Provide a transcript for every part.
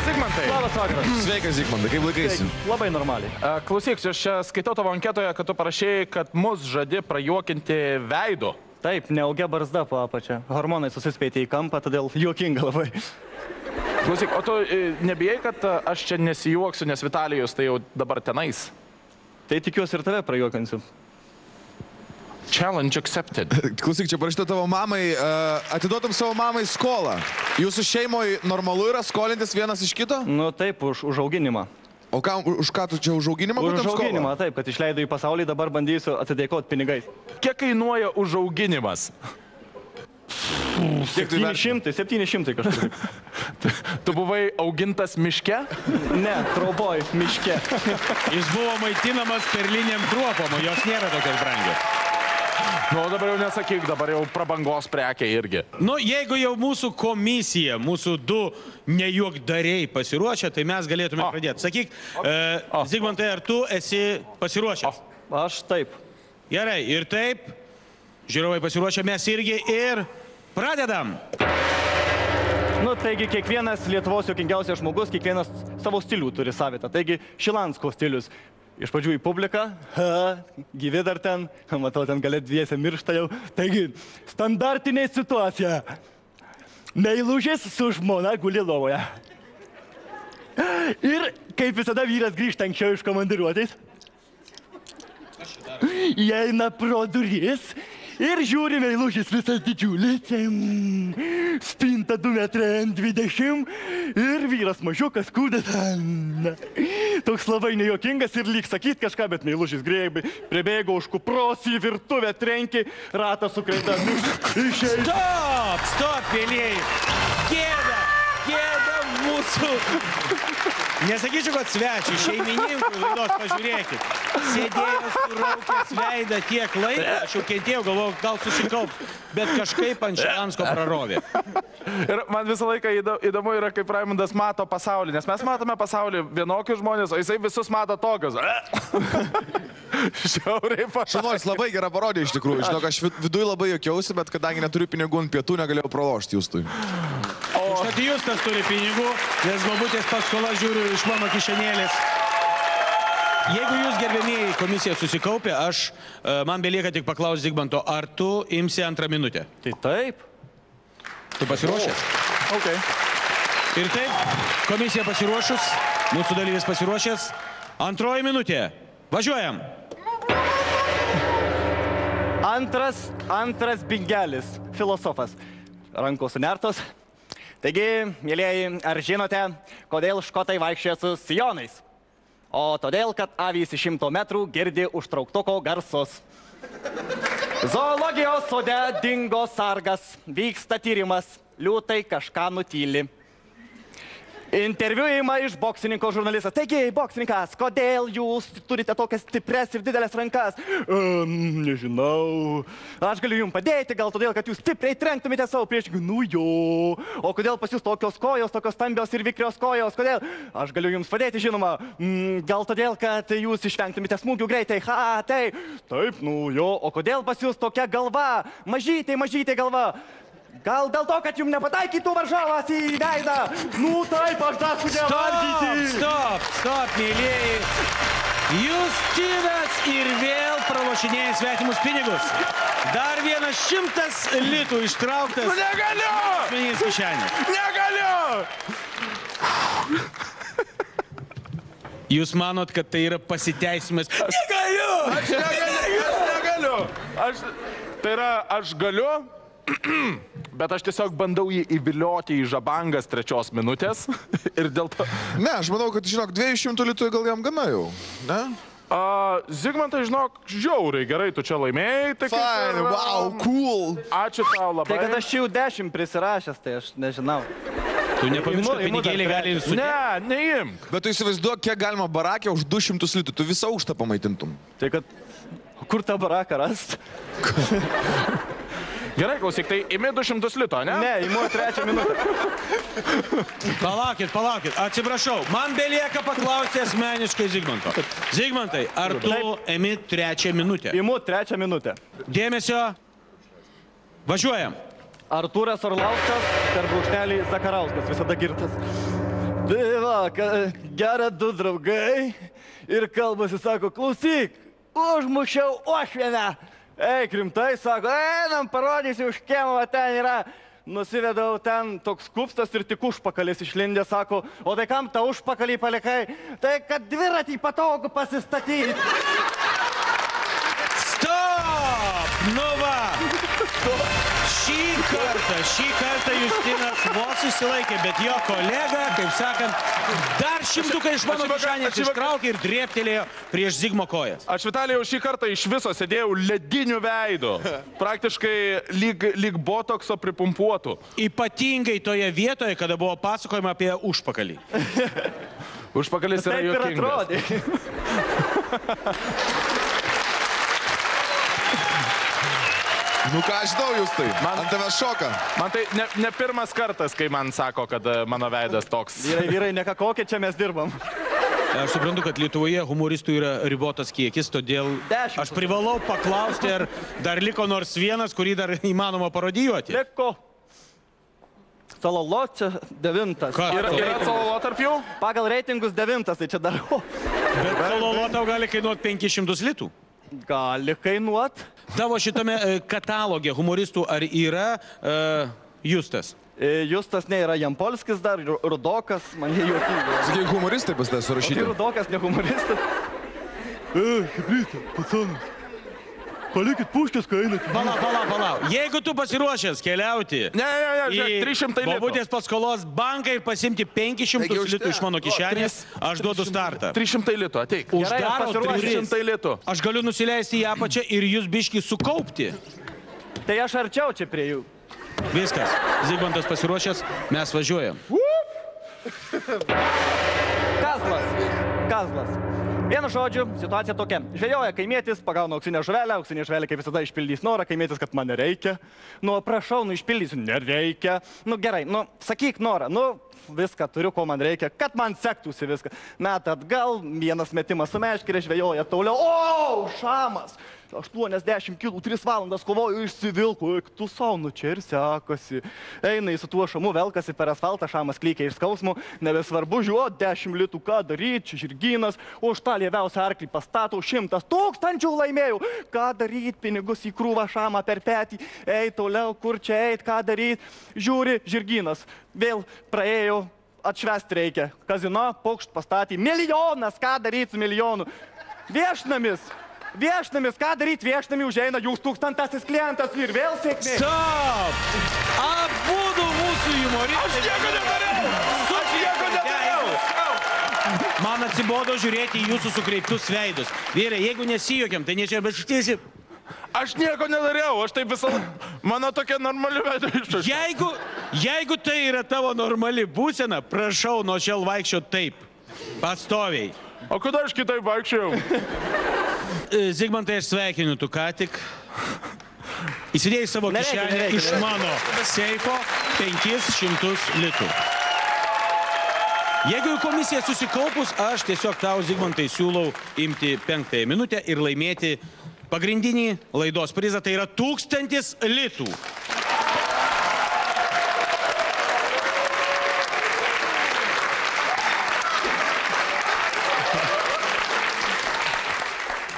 Zigmantai. Labas vakaras. Sveikas, Zigmantai, kaip laikaisi? Labai normaliai. Klausyk, aš čia skaitau tavo anketoje, kad tu parašėjai, kad mus žadi prajuokinti veidu. Taip, neaugia barzda po apačią. Hormonai susispėti į kampą, todėl juokinga labai. Klausyk, o tu nebijai, kad aš čia nesijuoksiu, nes Vitalijus tai jau dabar tenais? Tai tikiuosi ir tave prajuokinsiu. Challenge accepted. Klausyk, čia parašyta tavo mamai, atiduotum savo mamai skolą. Jūsų šeimoje normalu yra skolintis vienas iš kito? Nu taip, už auginimą. O už ką tu čia už auginimą? Už auginimą, taip, kad išleidau į pasaulį, dabar bandysiu atsidėkoti pinigais. Kiek kainuoja užauginimas? 700 kažkur. Tu buvai augintas miške? Ne, trauboj, miške. Jis buvo maitinamas perlinėm kruopom, o jos nėra tokios brangios. Nu, dabar jau nesakyk, dabar jau prabangos prekė irgi. Nu, jeigu jau mūsų komisija, mūsų du nejuokdariai pasiruošę, tai mes galėtume pradėti. Sakyk, Zigmantai, ar tu esi pasiruošęs? Aš taip. Gerai, ir taip. Žiūrovai pasiruošę, mes irgi ir pradedam. Nu, taigi, kiekvienas Lietuvos juokingiausias žmogus, kiekvienas savo stilių turi savitą. Taigi, Šilansko stilius. Iš pradžių į publiką, gyvi dar ten, matau, ten galėt dviese miršta jau. Taigi, standartinė situacija. Meilužis su žmona guli lovoje. Ir, kaip visada, vyras grįžta anksčiau iš komandiruotės. Įeina pro duris ir žiūri meilužis visas didžiulis. Spinta 2,20 m ir vyras mažiukas kūdas. Toks labai nejuokingas ir lyg sakyt kažką, bet meilužis pribėgo už kupros į virtuvę, trenkė, ratą sukrėtą. Stop, mėlyjei. Gėda mūsų. Nesakyčiau, kad svečiai, šeimininkų laidos, pažiūrėkit. Sėdėjęs, suraukęs veidą tiek laiko, aš jau kentėjau, galvojau, gal susikaup, bet kažkaip ant Šilansko prarovė. Ir man visą laiką įdomu yra, kaip Raimundas mato pasaulį, nes mes matome pasaulį vienokius žmonės, o jisai visus mato tokius. Šiauriai pašalai. Šanoris labai gerą parodė iš tikrųjų. Žinok, aš viduje labai jokiausi, bet kadangi neturiu pinigų ant pietų, negalėjau pralošti Justui. Užtat Justas turi pinigų, nes galbutės paskola žiūriu iš mano kišenėlės. Jeigu jūs, gerbėmieji, komisija susikaupė, man belieka tik paklausti Zigmanto, ar tu imsi antrą minutę? Tai taip. Tu pasiruošęs? Ok. Ir taip, komisija pasiruošus, mūsų dalyvis pasiruošęs. Antroji minutė. Važiuojam. Antras bingelis, filosofas. Rankos sunertos. Taigi, mėlėjai, ar žinote, kodėl škotai vaikščioja su sijonais? O todėl, kad avys iš 100 metrų girdi užtrauktuko garsus. Zoologijos sode dingo sargas, vyksta tyrimas, liūtai kažką nutyli. Interviu ima iš boksininko žurnalistas. Taigi, boksininkas, kodėl jūs turite tokias stipres ir didelės rankas? Nežinau. Aš galiu jums padėti, gal todėl, kad jūs stipriai trenktumėte savo priešininkų. Nu jo. O kodėl pas jūs tokios kojos, tokios stambios ir vikrios kojos? Kodėl? Aš galiu jums padėti, žinoma. Gal todėl, kad jūs išvengtumėte smūgių greitai. Tai. Taip, nu jo. O kodėl pas jūs tokia galva? Mažytė galva. Gal dėl to, kad jums nepataikytų varžovas į veidą? Nu taip, aš dar sudėjau valgyti. Stop, mėlėjai. Justinas ir vėl pralošinėja svetimus pinigus. Dar 100 litų ištrauktas. Negaliu! Asmeninės kišenės. Negaliu! Jūs manot, kad tai yra pasiteisimas? Negaliu! Aš negaliu! Tai yra, aš galiu, bet aš tiesiog bandau jį įvilioti į žabangas 3 minutės ir dėl to... Ne, aš manau, kad, žinok, 200 litų gal jam gana jau, ne? Zigmantai, žinok, žiauriai gerai, tu čia laimėjai. Fine, wow, cool. Ačiū tau labai. Tai kad aš jau 10 prisirašęs, tai aš nežinau. Tu nepamiršk, kad pinigėlį gali ir sudėti. Ne, neimk. Bet tu įsivaizduok, kiek galima barakė už 200 litų, tu visą aukštą pamaitintum. Tai kad, kur tą baraką rast? Gerai, klausyk, tai imi 200 litų, ne? Ne, imu 3 minutę. Palaukit, atsiprašau, man belieka paklausti asmeniškai Zigmanto. Zigmantai, ar tu imi 3 minutę? Imu 3 minutę. Dėmesio, važiuojam. Artūras Orlauskas, per brūkšnelį Zakarauskas, visada girtas. Tai va, geria du draugai ir kalbasi, sako, klausyk, užmušiau uošvienę. Eik, rimtai, sako, einam, parodysiu, už kiemą ten yra. Nusivedau ten toks kupstas ir tik užpakalis išlindė, sako, o tai kam tą užpakalį palikai? Tai kad dviratį patogu pasistatyti. Stop! Nu va! Šį kartą Justinas vos susilaikė, bet jo kolega, kaip sakant, dar šimtuką iš mano kišenės ištraukė ir drėptelėjo prieš Zigmo kojas. Aš, Vitalijau, šį kartą iš viso sėdėjau lediniu veidu. Praktiškai lyg botokso pripumpuotų. Ypatingai toje vietoje, kada buvo pasakojama apie užpakalį. Užpakalis yra juokingas. Taip ir atrodė. Nu ką, žinau, jūs tai. Ant tavęs šoka. Man tai ne pirmas kartas, kai man sako, kad mano veidas toks. Vyrai, ne ką kokie čia mes dirbam. Aš suprantu, kad Lietuvoje humoristų yra ribotas kiekis, todėl aš privalau paklausti, ar dar liko nors vienas, kurį dar įmanoma parodijuoti. Liko. Salolo čia 9. Yra Salolo tarp jų? Pagal reitingus 9, tai čia dar. Bet Salolo tau gali kainuoti 500 litų. Gali kainuot. Tavo šitame kataloge humoristų ar yra Justas? Justas ne, yra Jampolskis dar, Rudokas, man jie juokingi. Sakai, humoristai pas tai surašyti. Tai Rudokas, ne humoristas. Hebrytė, pacanas. Palikit puškės, kai einat. Pala. Jeigu tu pasiruošęs keliauti Ne, 300 litų. Bobutės paskolos banką ir pasimti 500 litų iš mano kišenės, aš duodu startą. 300 litų, ateik. Uždaro 300 litų. Aš galiu nusileisti į apačią ir jūs biškį sukaupti. Tai aš arčiau čia prie jų. Viskas. Zigmantas pasiruošęs, mes važiuojam. Kazlas. Vienu žodžiu, situacija tokia. Žvejoja kaimietis, pagauna auksinę žuvelę, auksinė žuvelė kaip visada išpildys norą, kaimietis, kad man nereikia. Nu, prašau, išpildysiu, nereikia. Nu, gerai, sakyk norą, viską turiu, ko man reikia, kad man sektųsi viską. Met atgal, vienas metimas su meškerė, žvejoja toliau. O, šamas! 80 kg, 3 valandas kovoju, išsivilku, tu saunu, čia ir sekasi. Eina į su tuo šamu, velkasi per asfaltą, šamas klykia iš skausmų, nebesvarbu, žiūrėjau, 10 litų, ką daryti, čia žirgynas, už tą lieviausią arklį pastatau, 100 000 laimėjau. Ką daryti, pinigus į krūvą, šamą per petį, eit toliau, kur čia eit, ką daryti, žiūri, žirgynas, vėl praėjau, atšvesti reikia, kazino, paukšt pastatė, milijonas, ką daryti su milijonu, Viešnamis, ką daryti, viešnami užeina jūs 1000 klientas ir vėl sėkmė. Stop! Abudu mūsų humoristai. Aš nieko nedariau! Man atsibodo žiūrėti į jūsų sukreiptus veidus. Vyrai, jeigu nesijuokiam, tai nečiau, bet šitiesi. Aš nieko nedariau, aš taip visą... Mano tokia normali veido išrašė. Jeigu tai yra tavo normali būsena, prašau nuo šiol vaikščio taip. Pastoviai. O kada aš kitaip vaikščiau? Zigmantai, aš sveikinu, tu ką tik įsidėjai savo kišenę iš mano seifo 500 litų. Jeigu į komisiją susikaupus, aš tiesiog tau, Zigmantai, siūlau imti 5 minutę ir laimėti pagrindinį laidos prizą, tai yra 1000 litų.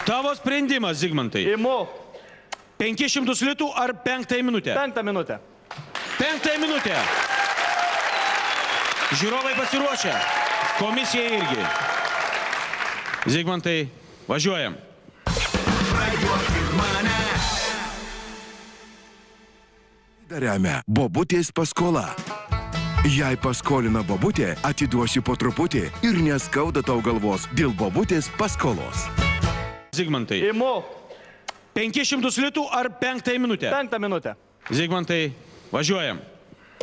Tavo sprendimas, Zigmantai. Imu. 500 litų ar 5 minutę? 5 minutę. 5 minutę. Žiūrovai pasiruošę. Komisija irgi. Zigmantai, važiuojam. Remia Bobutės paskola. Jei paskolina Bobutė, atiduosi po truputį ir neskauda tau galvos dėl Bobutės paskolos. Zigmantai. Imu. 500 litų ar 5 minutę? 5 minutę. Zigmantai, važiuojam.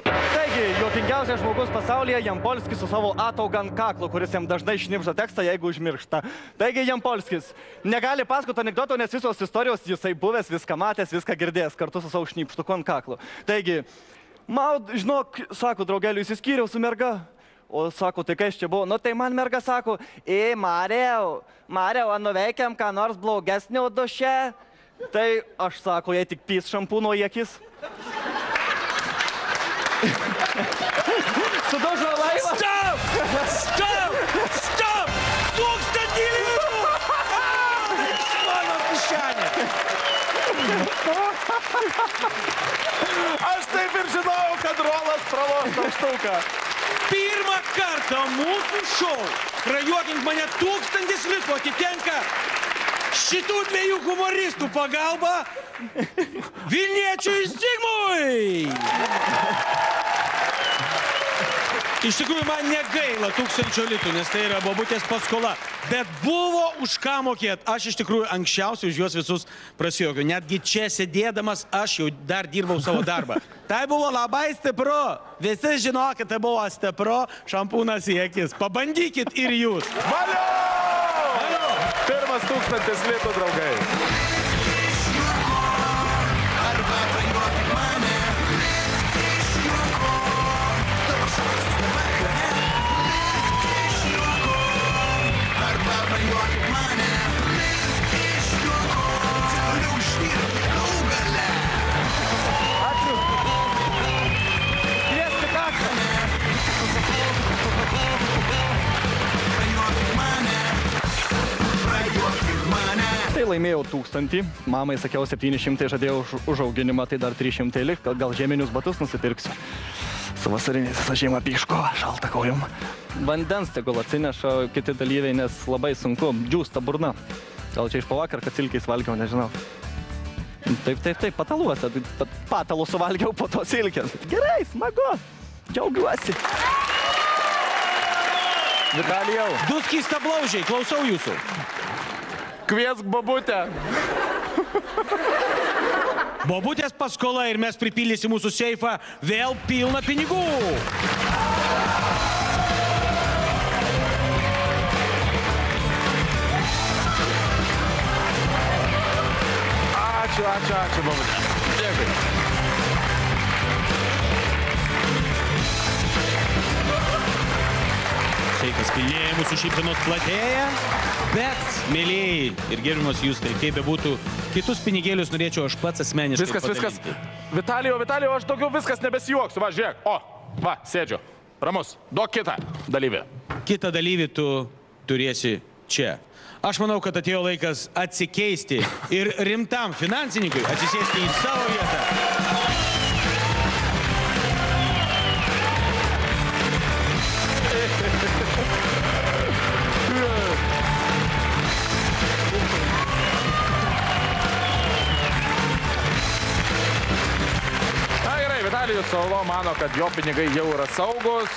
Taigi, juokingiausias žmogus pasaulyje Jampolskis su savo atauga ant kaklo, kuris jam dažnai šnipžda tekstą, jeigu užmiršta. Taigi, Jampolskis negali pasakoti anekdoto, nes visos istorijos jisai buvęs, viską matęs, viską girdėjęs kartu su savo šnipštuku ant kaklo. Taigi, žinok, sako, draugeliu, įsiskyriau su merga. O sako, tai kai aš čia buvau? Nu, tai man merga sako, Mariau, nuveikiam ką nors blogesnio duše. Tai aš sako, jei tik pys šampūno į akis. Sudaužo laivą. Stop! Stop! Stop! 1000 litų! Iš mano kišenės! Aš taip ir žinojau, kad Rolas praloš tą štuką. Pirmą kartą mūsų šou prajuokink mane 1000 litų atitenka šitų dviejų humoristų pagalba Vilniečiui Zigmui! Iš tikrųjų, man negaila 1000 litų, nes tai yra bobutės paskola. Bet buvo už ką mokėti. Aš iš tikrųjų anksčiausiai už juos visus prasijuokiau. Netgi čia sėdėdamas aš jau dar dirbau savo darbą. Tai buvo labai stipru. Visi žinokit, tai buvo stipru. Šampūnas į akis. Pabandykit ir jūs. Valio! Pirmas 1000 litų, draugai. Tai laimėjau 1000, mamai sakiau 700, žadėjau už auginimą, tai dar 300 likt, gal žieminius batus nusipirksiu. Su vasariniais visą žiemą pyško, šalta kojom. Vandens tegul atsineša kiti dalyviai, nes labai sunku, džiūsta burna. Gal čia iš pavakar, kad silkiais valgiau, nežinau. Taip, pataluose, patalų suvalgiau po to silkės. Gerai, smagu, džiaugiuosi. Vitalijau. Du skystablaužiai, klausau jūsų. Kviesk bobutę. Bobutės paskola ir mes pripildysim mūsų seifą vėl pilną pinigų. Ačiū, bobutė. Dėkui. Seifas pilnėja, mūsų šypsenos platėja. Bet, mėlėjai ir gerbiamas jūs, tai kaip bebūtų, kitus pinigėlius norėčiau aš pats asmeniškai Viskas. Vitalijau, aš daugiau viskas nebesijuoksiu. Va, žiūrėk. Va, sėdžiu. Ramus. Duok kitą dalyvį. Kitą dalyvį tu turėsi čia. Aš manau, kad atėjo laikas atsikeisti ir rimtam finansininkui atsisėsti į savo vietą. Vitalijus Saulo mano, kad jo pinigai jau yra saugus.